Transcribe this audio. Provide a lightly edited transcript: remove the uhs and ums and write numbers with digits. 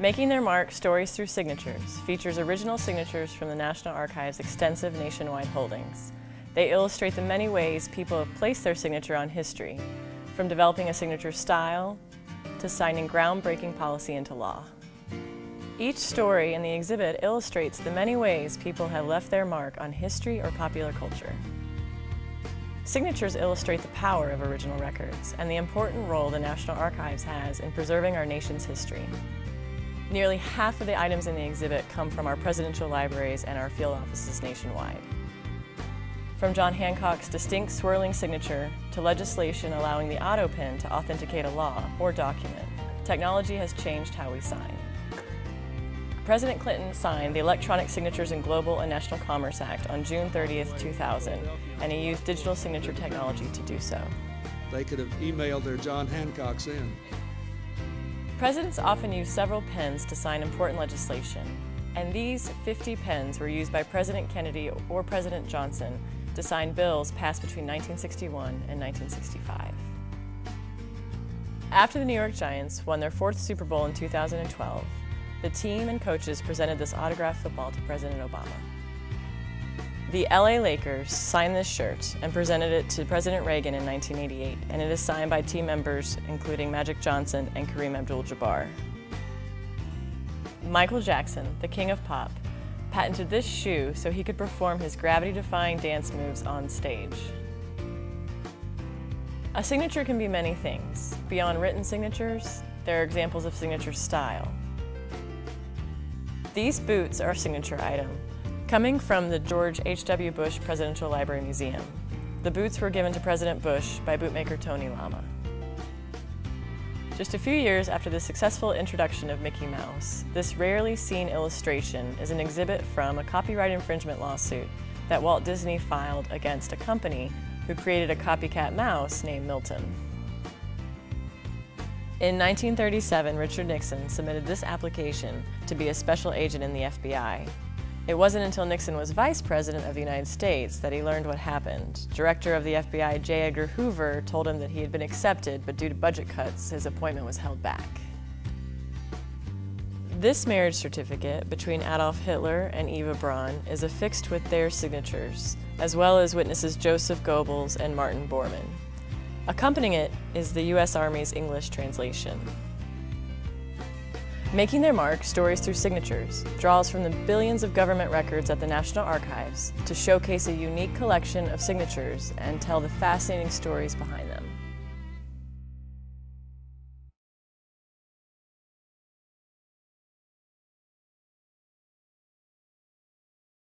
Making Their Mark, Stories Through Signatures features original signatures from the National Archives' extensive nationwide holdings. They illustrate the many ways people have placed their signature on history, from developing a signature style to signing groundbreaking policy into law. Each story in the exhibit illustrates the many ways people have left their mark on history or popular culture. Signatures illustrate the power of original records and the important role the National Archives has in preserving our nation's history. Nearly half of the items in the exhibit come from our presidential libraries and our field offices nationwide. From John Hancock's distinct swirling signature to legislation allowing the auto pen to authenticate a law or document, technology has changed how we sign. President Clinton signed the Electronic Signatures in Global and National Commerce Act on June 30th, 2000, and he used digital signature technology to do so. They could have emailed their John Hancocks in. Presidents often use several pens to sign important legislation, and these 50 pens were used by President Kennedy or President Johnson to sign bills passed between 1961 and 1965. After the New York Giants won their 4th Super Bowl in 2012, the team and coaches presented this autographed football to President Obama. The LA Lakers signed this shirt and presented it to President Reagan in 1988, and it is signed by team members including Magic Johnson and Kareem Abdul-Jabbar. Michael Jackson, the king of pop, patented this shoe so he could perform his gravity-defying dance moves on stage. A signature can be many things. Beyond written signatures, there are examples of signature style. These boots are a signature item, coming from the George H.W. Bush Presidential Library Museum. The boots were given to President Bush by bootmaker Tony Lama. Just a few years after the successful introduction of Mickey Mouse, this rarely seen illustration is an exhibit from a copyright infringement lawsuit that Walt Disney filed against a company who created a copycat mouse named Milton. In 1937, Richard Nixon submitted this application to be a special agent in the FBI. It wasn't until Nixon was Vice President of the United States that he learned what happened. Director of the FBI, J. Edgar Hoover, told him that he had been accepted, but due to budget cuts, his appointment was held back. This marriage certificate between Adolf Hitler and Eva Braun is affixed with their signatures, as well as witnesses Joseph Goebbels and Martin Bormann. Accompanying it is the U.S. Army's English translation. Making Their Mark, Stories Through Signatures draws from the billions of government records at the National Archives to showcase a unique collection of signatures and tell the fascinating stories behind them.